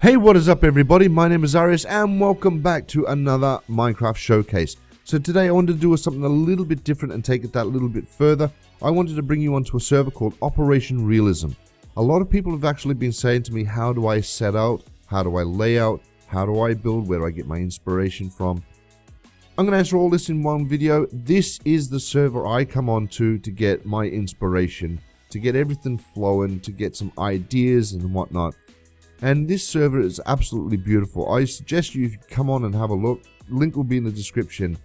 Hey, what is up everybody? My name is Arius and welcome back to another Minecraft showcase. So today I wanted to do something a little bit different and take it that little bit further. I wanted to bring you onto a server called Operation Realism. A lot of people have actually been saying to me, how do I set out? How do I lay out? How do I build? Where do I get my inspiration from? I'm going to answer all this in one video. This is the server I come on to get my inspiration, to get everything flowing, to get some ideas and whatnot. And this server is absolutely beautiful. I suggest you come on and have a look. Link will be in the description.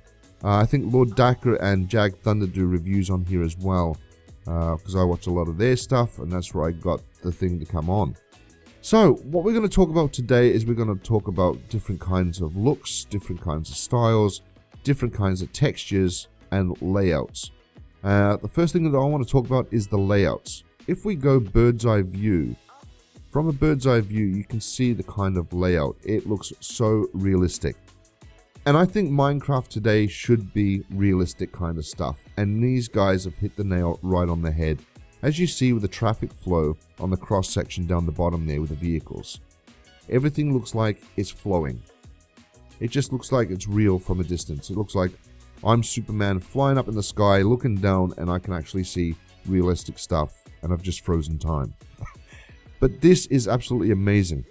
I think Lord Dacker and Jag Thunder do reviews on here as well, because I watch a lot of their stuff, and that's where I got the thing to come on. So what we're going to talk about today is we're going to talk about different kinds of looks, different kinds of styles, different kinds of textures and layouts. The first thing that I want to talk about is the layouts. If we go bird's eye view, from a bird's eye view, you can see the kind of layout. It looks so realistic. And I think Minecraft today should be realistic kind of stuff. And these guys have hit the nail right on the head. As you see with the traffic flow on the cross section down the bottom there with the vehicles. Everything looks like it's flowing. It just looks like it's real from a distance. It looks like I'm Superman flying up in the sky, looking down, and I can actually see realistic stuff. And I've just frozen time. But this is absolutely amazing.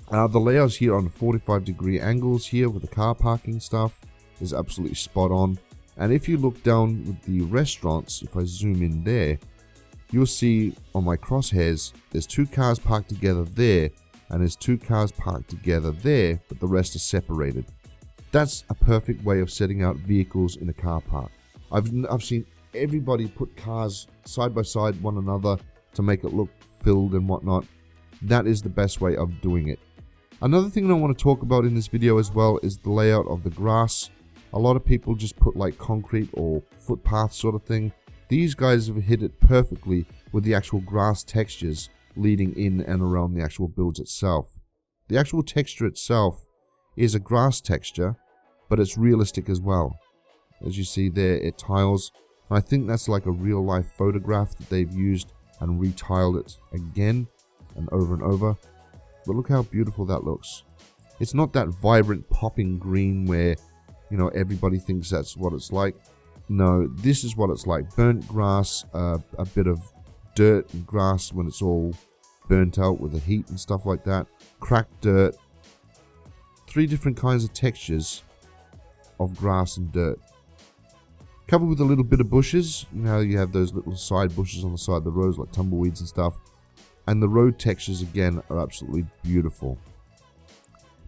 The layouts here on 45-degree angles here with the car parking stuff is absolutely spot on. And if you look down with the restaurants, if I zoom in there, you'll see on my crosshairs, there's two cars parked together there, and there's two cars parked together there, but the rest are separated. That's a perfect way of setting out vehicles in a car park. I've seen everybody put cars side by side one another to make it look filled and whatnot. That is the best way of doing it. Another thing I want to talk about in this video as well is the layout of the grass. A lot of people just put like concrete or footpath sort of thing. These guys have hit it perfectly with the actual grass textures leading in and around the actual builds itself. The actual texture itself is a grass texture, but it's realistic as well. As you see there, it tiles. And I think that's like a real life photograph that they've used and retiled it again and over. But look how beautiful that looks. It's not that vibrant popping green where, you know, everybody thinks that's what it's like. No, this is what it's like. Burnt grass, a bit of dirt and grass when it's all burnt out with the heat and stuff like that. Cracked dirt. Three different kinds of textures of grass and dirt. Covered with a little bit of bushes. You know, you have those little side bushes on the side of the roads like tumbleweeds and stuff. And the road textures again are absolutely beautiful.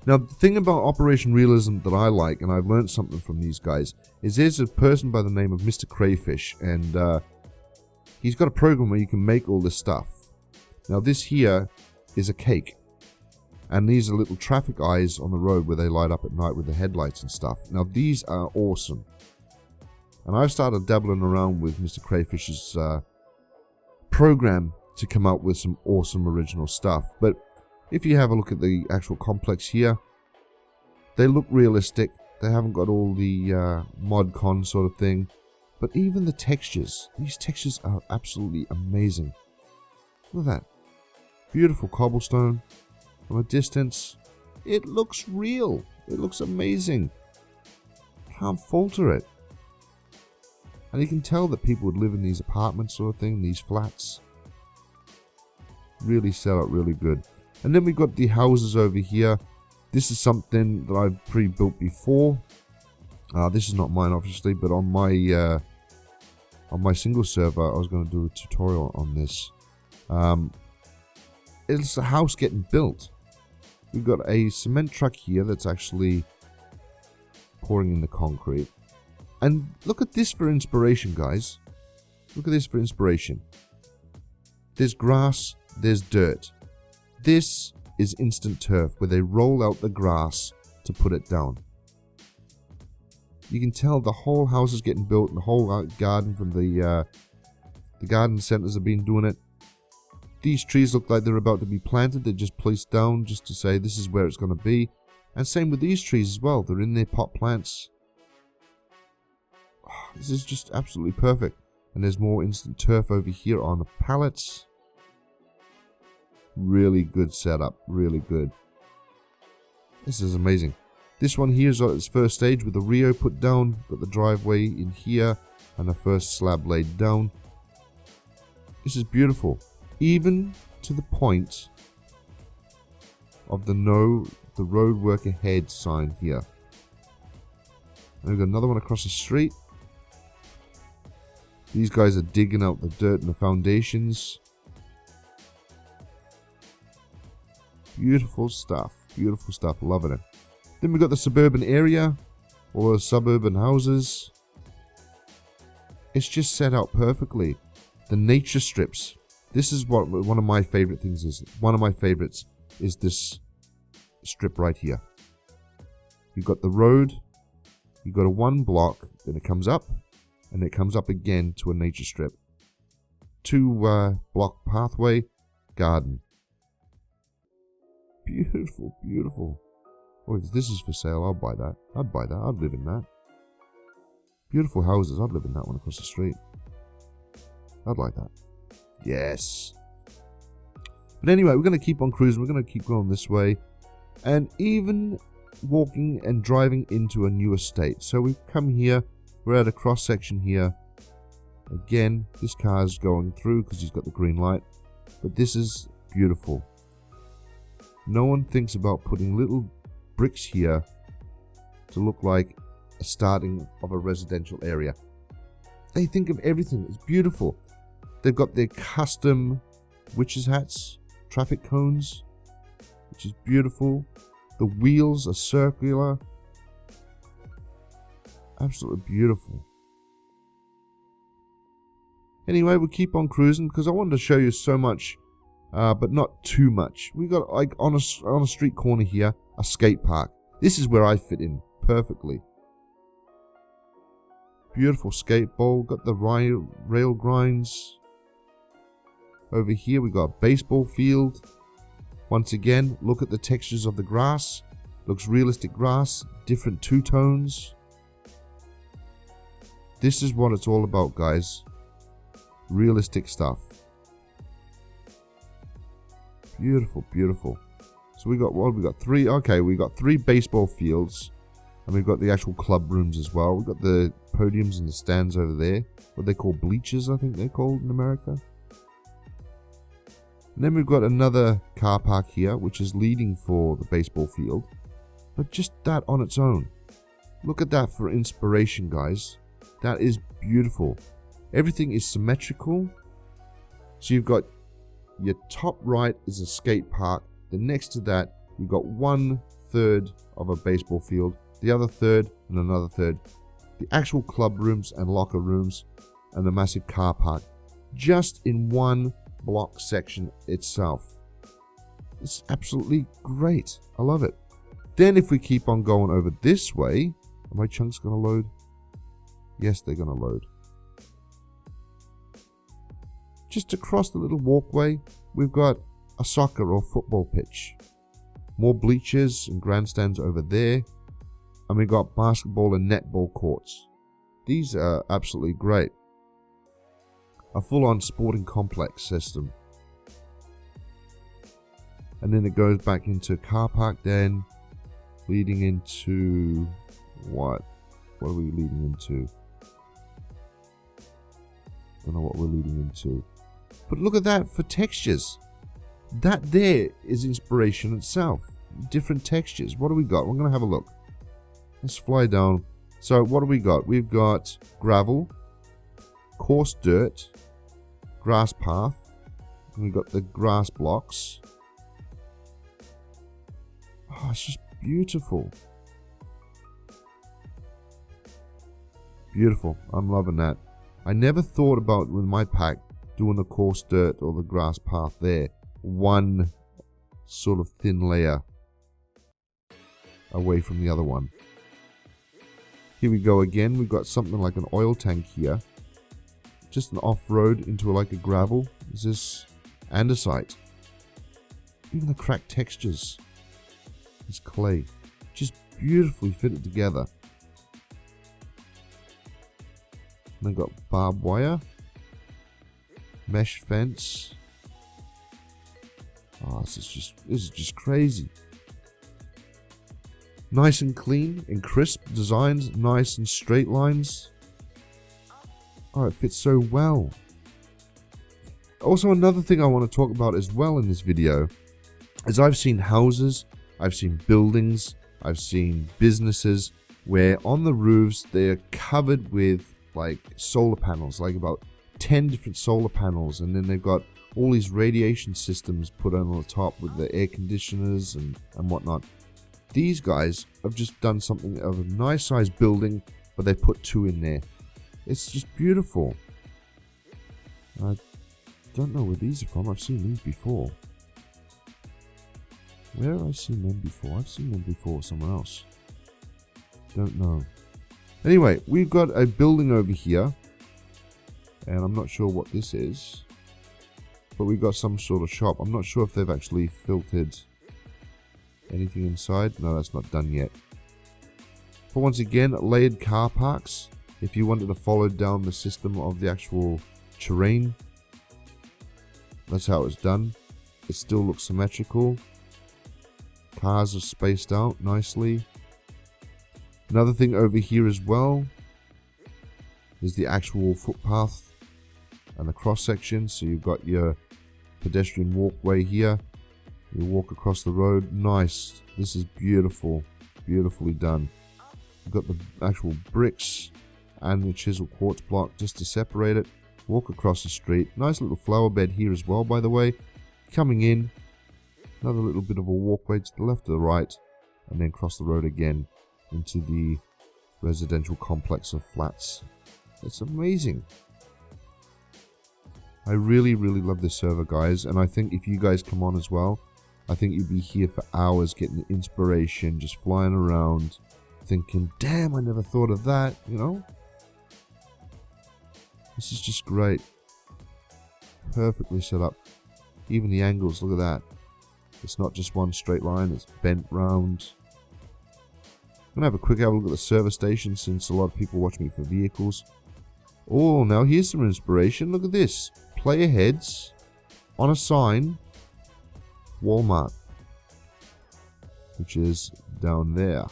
Now the thing about Operation Realism that I like, and I've learned something from these guys, is there's a person by the name of Mr. Crayfish, and he's got a program where you can make all this stuff. Now this here is a cake. And these are little traffic eyes on the road where they light up at night with the headlights and stuff. Now these are awesome. And I've started dabbling around with Mr. Crayfish's program to come up with some awesome original stuff. But if you have a look at the actual complex here, they look realistic. They haven't got all the mod con sort of thing. But even the textures, these textures are absolutely amazing. Look at that. Beautiful cobblestone. From a distance, it looks real. It looks amazing. Can't falter it. And you can tell that people would live in these apartments sort of thing, these flats. Really set up really good. And then we've got the houses over here. This is something that I've pre-built before. This is not mine obviously, but on my single server I was going to do a tutorial on this. It's a house getting built. We've got a cement truck here that's actually pouring in the concrete. And look at this for inspiration, guys. Look at this for inspiration. There's grass, there's dirt. This is instant turf, where they roll out the grass to put it down. You can tell the whole house is getting built, and the whole garden from the garden centers have been doing it. These trees look like they're about to be planted. They're just placed down just to say this is where it's going to be. And same with these trees as well. They're in their pot plants. This is just absolutely perfect. And there's more instant turf over here on the pallets. Really good setup, really good. This is amazing. This one here is on its first stage with the Rio put down. Got the driveway in here and the first slab laid down. This is beautiful. Even to the point of the road work ahead sign here. And we've got another one across the street. These guys are digging out the dirt and the foundations. Beautiful stuff. Beautiful stuff. Loving it. Then we've got the suburban area. Or suburban houses. It's just set out perfectly. The nature strips. This is what one of my favorite things is. One of my favorites is this strip right here. You've got the road. You've got a one block. Then it comes up. And it comes up again to a nature strip. 2 block pathway. Garden. Beautiful, beautiful. Oh, if this is for sale, I'll buy that. I'd buy that. I'd live in that. Beautiful houses. I'd live in that one across the street. I'd like that. Yes. But anyway, we're going to keep on cruising. We're going to keep going this way. And even walking and driving into a new estate. So we've come here. We're at a cross section here. Again, this car's going through because he's got the green light. But this is beautiful. No one thinks about putting little bricks here to look like a starting of a residential area. They think of everything. It's beautiful. They've got their custom witches' hats, traffic cones, which is beautiful. The wheels are circular. Absolutely beautiful. Anyway, we'll keep on cruising because I wanted to show you so much, but not too much. We got like on a street corner here, a skate park. This is where I fit in perfectly. Beautiful skate bowl. Got the rail grinds. Over here we got a baseball field. Once again, look at the textures of the grass. Looks realistic grass. Different two-tones. This is what it's all about, guys. Realistic stuff. Beautiful, beautiful. So we got what? We got 3. Okay, we got 3 baseball fields. And we've got the actual club rooms as well. We've got the podiums and the stands over there. What they call bleachers, I think they're called in America. And then we've got another car park here, which is leading for the baseball field. But just that on its own. Look at that for inspiration, guys. That is beautiful. Everything is symmetrical. So you've got your top right is a skate park. Then next to that, you've got 1/3 of a baseball field. The other third and another third. The actual club rooms and locker rooms and the massive car park. Just in one block section itself. It's absolutely great. I love it. Then if we keep on going over this way, are my chunks going to load? Yes, they're going to load. Just across the little walkway, we've got a soccer or football pitch. More bleachers and grandstands over there. And we've got basketball and netball courts. These are absolutely great. A full-on sporting complex system. And then it goes back into car park then, leading into what? What are we leading into? Don't know what we're leading into. But look at that for textures. That there is inspiration itself. Different textures. What do we got? We're going to have a look. Let's fly down. So what do we got? We've got gravel, coarse dirt, grass path, and we've got the grass blocks. Oh, it's just beautiful. Beautiful. I'm loving that. I never thought about with my pack doing the coarse dirt or the grass path there. One sort of thin layer away from the other one. Here we go again. We've got something like an oil tank here. Just an off-road into like a gravel. Is this andesite? Even the cracked textures. It's clay. Just beautifully fitted together. And then got barbed wire. Mesh fence. Oh, this is just crazy. Nice and clean and crisp designs, nice and straight lines. Oh, it fits so well. Also, another thing I want to talk about as well in this video is I've seen houses, I've seen buildings, I've seen businesses where on the roofs they're covered with like solar panels, like about 10 different solar panels, and then they've got all these radiation systems put on the top with the air conditioners and whatnot. These guys have just done something of a nice sized building, but they put 2 in there. It's just beautiful. I don't know where these are from. I've seen these before. Where have I seen them before? I've seen them before somewhere else. Don't know. Anyway, we've got a building over here. And I'm not sure what this is. But we've got some sort of shop. I'm not sure if they've actually filtered anything inside. No, that's not done yet. But once again, layered car parks. If you wanted to follow down the system of the actual terrain. That's how it's done. It still looks symmetrical. Cars are spaced out nicely. Another thing over here as well is the actual footpath and the cross section. So you've got your pedestrian walkway here. You walk across the road. Nice. This is beautiful. Beautifully done. You've got the actual bricks and the chiseled quartz block just to separate it. Walk across the street. Nice little flower bed here as well, by the way. Coming in. Another little bit of a walkway to the left or the right. And then cross the road again into the residential complex of flats. It's amazing. I really, really love this server, guys. And I think if you guys come on as well, I think you'd be here for hours getting inspiration, just flying around, thinking, damn, I never thought of that, you know? This is just great. Perfectly set up. Even the angles, look at that. It's not just one straight line, it's bent round. I'm going to have a quick look at the service station since a lot of people watch me for vehicles. Oh, now here's some inspiration. Look at this. Player heads on a sign. Walmart. Which is down there.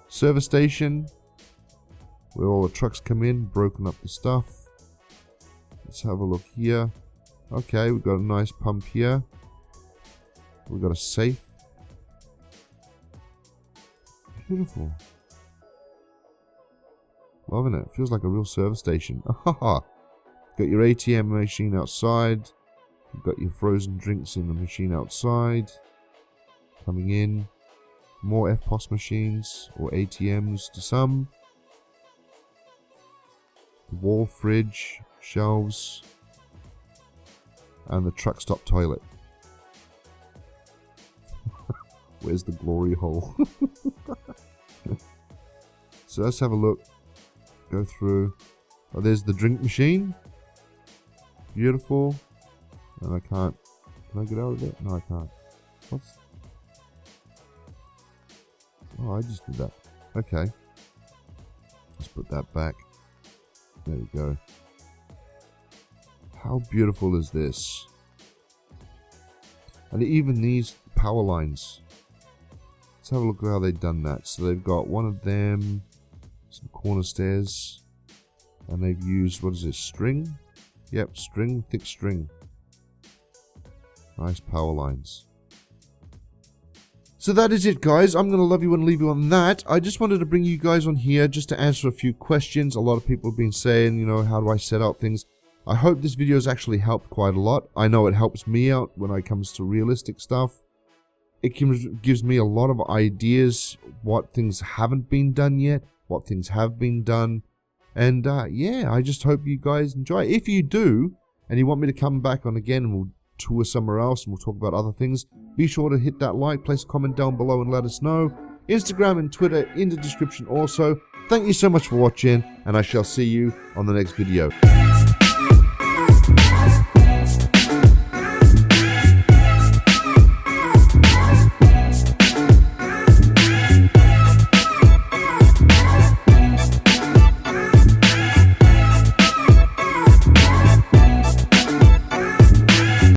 Service station. Where all the trucks come in. Broken up the stuff. Let's have a look here. Okay, we've got a nice pump here. We've got a safe. Beautiful. Loving it. Feels like a real service station. Got your ATM machine outside. You've got your frozen drinks in the machine outside. Coming in. More FPOS machines or ATMs to some. Wall fridge, shelves, and the truck stop toilet. Where's the glory hole? So let's have a look. Go through. Oh, there's the drink machine. Beautiful. And I can't. Can I get out of it? No, I can't. What's... Oh, I just did that. Okay. Let's put that back. There we go. How beautiful is this? And even these power lines. Let's have a look at how they've done that. So they've got one of them, some corner stairs, and they've used, what is this, string? Yep, string, thick string. Nice power lines. So that is it, guys. I'm going to love you and leave you on that. I just wanted to bring you guys on here just to answer a few questions. A lot of people have been saying, you know, how do I set out things? I hope this video has actually helped quite a lot. I know it helps me out when it comes to realistic stuff. It gives me a lot of ideas, what things haven't been done yet, what things have been done. And yeah, I just hope you guys enjoy. If you do, and you want me to come back on again and we'll tour somewhere else and we'll talk about other things, be sure to hit that like, place a comment down below and let us know. Instagram and Twitter in the description also. Thank you so much for watching, and I shall see you on the next video.